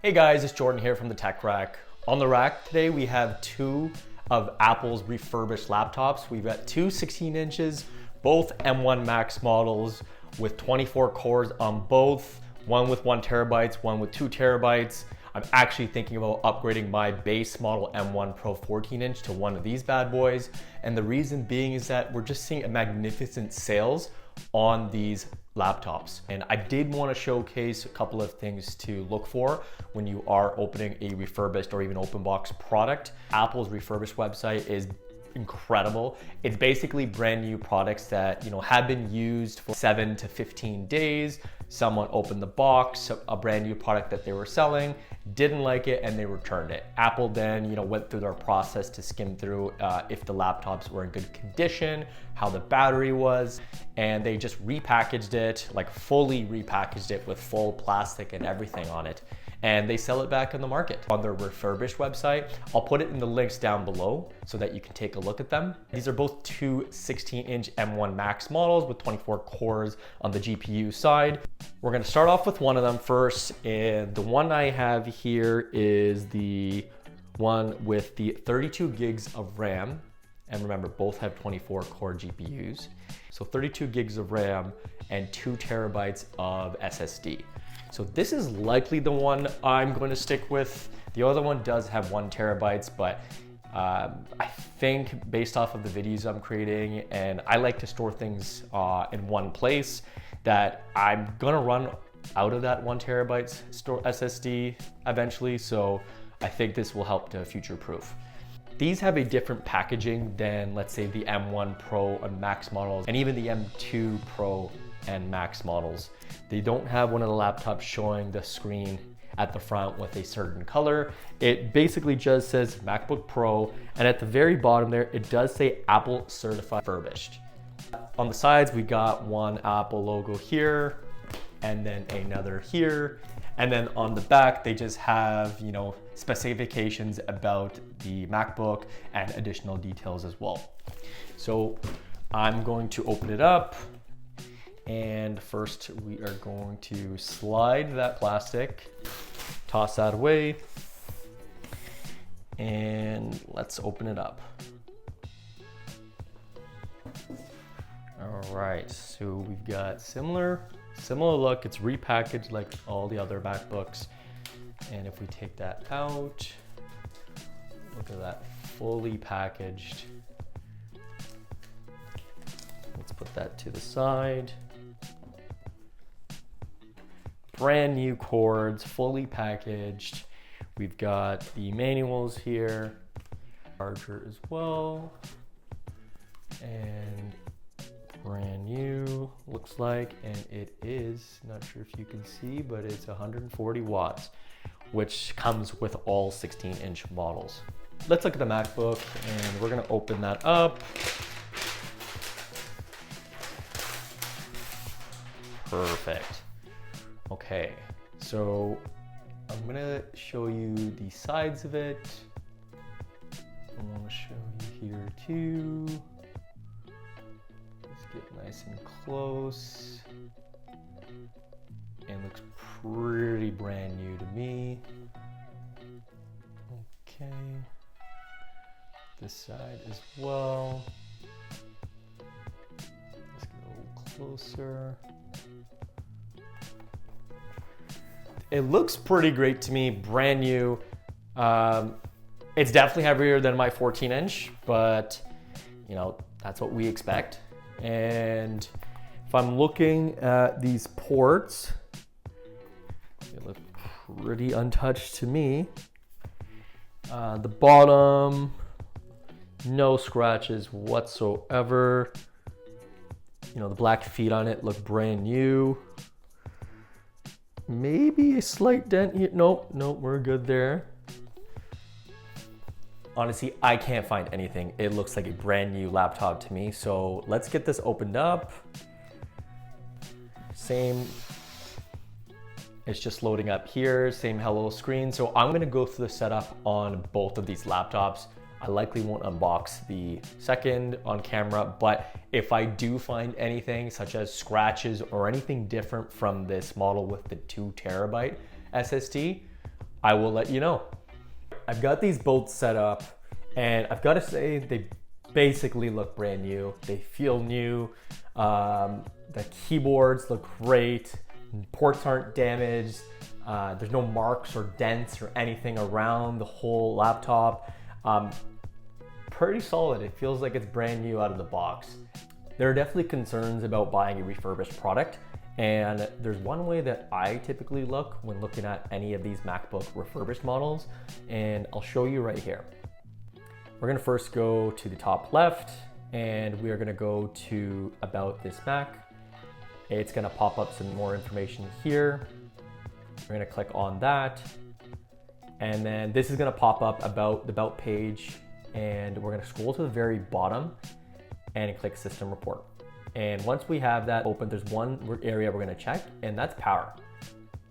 Hey guys, it's Jordan here from the Tech Rack. On the rack today we have two of Apple's refurbished laptops. We've got two 16 inches, both M1 Max models with 24 cores on both, one with 1 terabyte, one with 2 terabytes. I'm actually thinking about upgrading my base model M1 Pro 14 inch to one of these bad boys. And the reason being is that we're just seeing a magnificent sales on these laptops. And I did want to showcase a couple of things to look for when you are opening a refurbished or even open box product. Apple's refurbished website is incredible. It's basically brand new products that, have been used for 7 to 15 days. Someone opened the box, a brand new product that they were selling, didn't like it, and they returned it. Apple then, went through their process to skim through if the laptops were in good condition, how the battery was, and they just repackaged it, like fully repackaged it with full plastic and everything on it. And they sell it back in the market on their refurbished website. I'll put it in the links down below so that you can take a look at them. These are both two 16-inch M1 Max models with 24 cores on the GPU side. We're gonna start off with one of them first, and the one I have here is the one with the 32 gigs of RAM. And remember, both have 24 core GPUs. So 32 gigs of RAM and 2 terabytes of SSD. So this is likely the one I'm going to stick with. The other one does have 1 terabyte, but I think based off of the videos I'm creating, and I like to store things in one place, that I'm gonna run out of that 1 terabyte SSD eventually. So I think this will help to future-proof. These have a different packaging than, let's say, the M1 Pro and Max models, and even the M2 Pro and Max models. They don't have one of the laptops showing the screen at the front with a certain color. It basically just says MacBook Pro, and at the very bottom there, it does say Apple Certified Refurbished. On the sides, we got one Apple logo here, and then another here. And then on the back, they just have, specifications about the MacBook and additional details as well. So I'm going to open it up. And first we are going to slide that plastic, toss that away, and let's open it up. All right, so we've got similar look. It's repackaged like all the other MacBooks. And if we take that out, look at that, fully packaged. Let's put that to the side. Brand new cords, fully packaged. We've got the manuals here, charger as well, and brand new looks like, and it is, not sure if you can see, but it's 140 watts, which comes with all 16-inch models. Let's look at the MacBook, and we're gonna open that up. Perfect. Okay, so I'm gonna show you the sides of it. I wanna show you here too. Let's get nice and close. And looks pretty brand new to me. Okay, this side as well. Let's get a little closer. It looks pretty great to me, brand new. It's definitely heavier than my 14 inch, but that's what we expect. And if I'm looking at these ports, they look pretty untouched to me. The bottom, no scratches whatsoever. The black feet on it look brand new. Maybe a slight dent here. Nope, we're good there. Honestly, I can't find anything. It looks like a brand new laptop to me. So let's get this opened up. Same, it's just loading up here, same hello screen. So I'm gonna go through the setup on both of these laptops. I likely won't unbox the second on camera, but if I do find anything such as scratches or anything different from this model with the 2 terabyte SSD, I will let you know. I've got these both set up, and I've got to say they basically look brand new. They feel new. The keyboards look great. Ports aren't damaged. There's no marks or dents or anything around the whole laptop. Pretty solid. It feels like it's brand new out of the box. There are definitely concerns about buying a refurbished product, and there's one way that I typically look when looking at any of these MacBook refurbished models, and I'll show you right here. We're gonna first go to the top left, and we are gonna go to About This Mac. It's gonna pop up some more information here. We're gonna click on that, and then this is gonna pop up about the About page, and we're gonna scroll to the very bottom and click System Report. And once we have that open, there's one area we're gonna check, and that's power.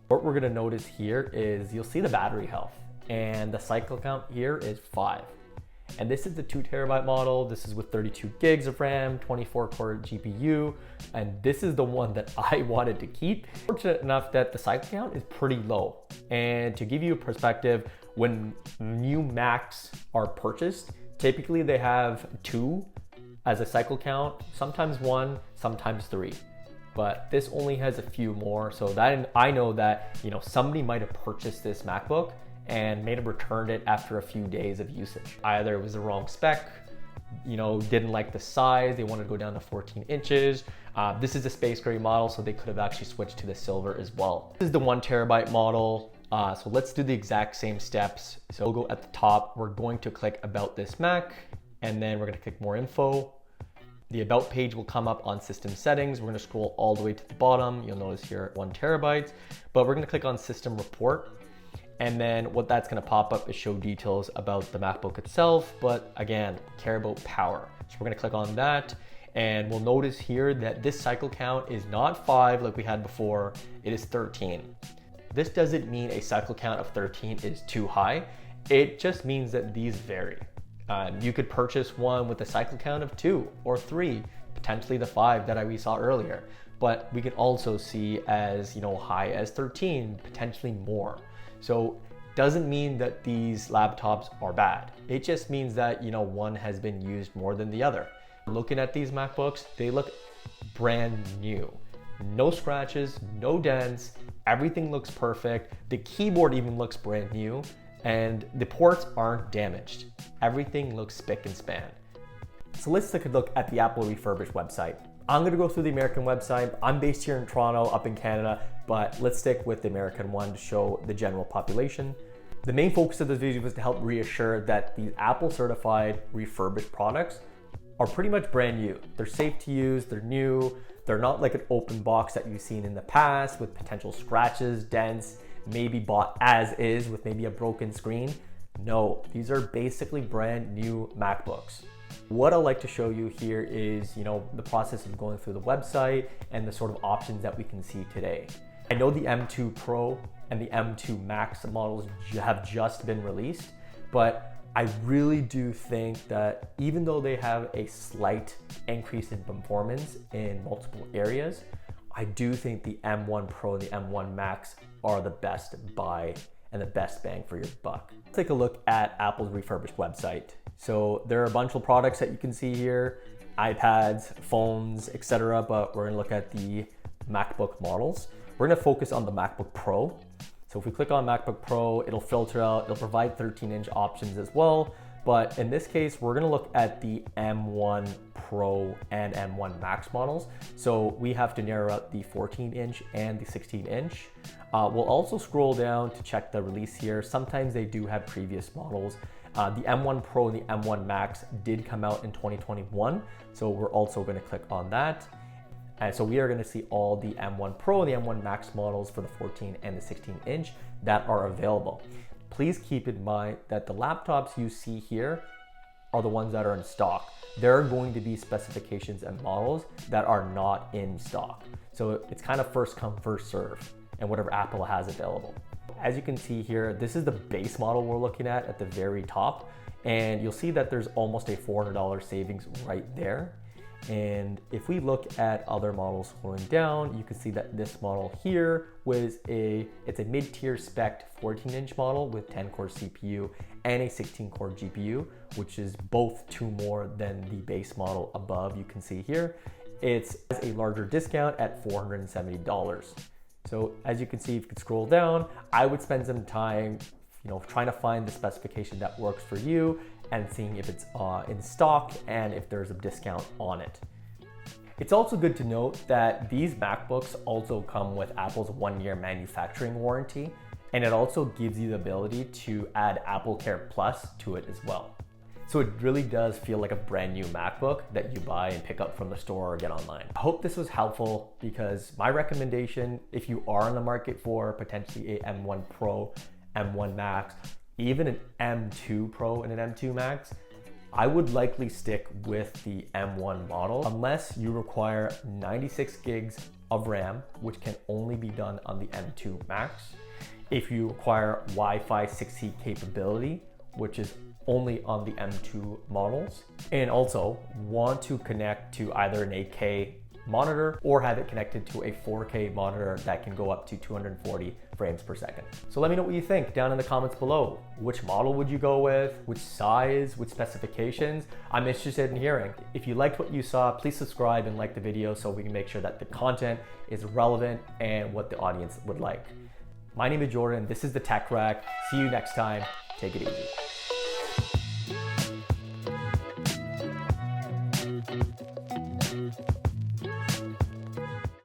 What we're gonna notice here is you'll see the battery health, and the cycle count here is 5. And this is the 2TB model. This is with 32 gigs of RAM, 24 core GPU, and this is the one that I wanted to keep. Fortunate enough that the cycle count is pretty low. And to give you a perspective, when new Macs are purchased, typically they have 2 as a cycle count, sometimes 1, sometimes 3. But this only has a few more, so that I know that somebody might have purchased this MacBook and may have returned it after a few days of usage. Either it was the wrong spec, didn't like the size, they wanted to go down to 14 inches. This is a space gray model, so they could have actually switched to the silver as well. This is the 1TB model. So let's do the exact same steps. So we'll go at the top, we're going to click About This Mac, and then we're gonna click More Info. The About page will come up on System Settings. We're gonna scroll all the way to the bottom. You'll notice here 1TB, but we're gonna click on System Report. And then what that's gonna pop up is show details about the MacBook itself, but again, care about power. So we're gonna click on that, and we'll notice here that this cycle count is not 5 like we had before, it is 13. This doesn't mean a cycle count of 13 is too high. It just means that these vary. You could purchase one with a cycle count of 2 or 3, potentially the 5 that we saw earlier. But we can also see as high as 13, potentially more. So doesn't mean that these laptops are bad. It just means that one has been used more than the other. Looking at these MacBooks, they look brand new. No scratches, no dents, everything looks perfect. The keyboard even looks brand new, and the ports aren't damaged. Everything looks spick and span. So let's take a look at the Apple Refurbished website. I'm gonna go through the American website. I'm based here in Toronto, up in Canada, but let's stick with the American one to show the general population. The main focus of this video was to help reassure that these Apple certified refurbished products are pretty much brand new. They're safe to use, they're new, they're not like an open box that you've seen in the past with potential scratches, dents, maybe bought as is with maybe a broken screen. No, these are basically brand new MacBooks. What I'd like to show you here is, the process of going through the website and the sort of options that we can see today. I know the M2 Pro and the M2 Max models have just been released, but I really do think that even though they have a slight increase in performance in multiple areas, I do think the M1 Pro and the M1 Max are the best buy and the best bang for your buck. Let's take a look at Apple's refurbished website. So there are a bunch of products that you can see here, iPads, phones, etc. But we're gonna look at the MacBook models. We're gonna focus on the MacBook Pro. So if we click on MacBook Pro, it'll filter out, it'll provide 13-inch options as well. But in this case, we're gonna look at the M1 Pro and M1 Max models. So we have to narrow out the 14-inch and the 16-inch. We'll also scroll down to check the release here. Sometimes they do have previous models. The M1 Pro and the M1 Max did come out in 2021. So we're also gonna click on that. And so we are gonna see all the M1 Pro and the M1 Max models for the 14 and the 16-inch that are available. Please keep in mind that the laptops you see here are the ones that are in stock. There are going to be specifications and models that are not in stock. So it's kind of first come, first serve, and whatever Apple has available. As you can see here, this is the base model we're looking at the very top, and you'll see that there's almost a $400 savings right there. And if we look at other models scrolling down, you can see that this model here it's a mid-tier spec 14-inch model with 10-core CPU and a 16-core GPU, which is both 2 more than the base model above you can see here. It's a larger discount at $470. So as you can see, if you could scroll down, I would spend some time trying to find the specification that works for you and seeing if it's in stock and if there's a discount on it. It's also good to note that these MacBooks also come with Apple's 1-year manufacturing warranty, and it also gives you the ability to add Apple Care Plus to it as well. So it really does feel like a brand new MacBook that you buy and pick up from the store or get online. I hope this was helpful, because my recommendation, if you are in the market for potentially a M1 Pro, M1 Max, even an M2 Pro and an M2 Max, I would likely stick with the M1 model unless you require 96 gigs of RAM, which can only be done on the M2 Max. If you require Wi-Fi 6E capability, which is only on the M2 models, and also want to connect to either an 8K monitor or have it connected to a 4K monitor that can go up to 240 frames per second. So let me know what you think down in the comments below. Which model would you go with? Which size? Which specifications? I'm interested in hearing. If you liked what you saw, please subscribe and like the video so we can make sure that the content is relevant and what the audience would like. My name is Jordan. This is the Tech Rack. See you next time. Take it easy.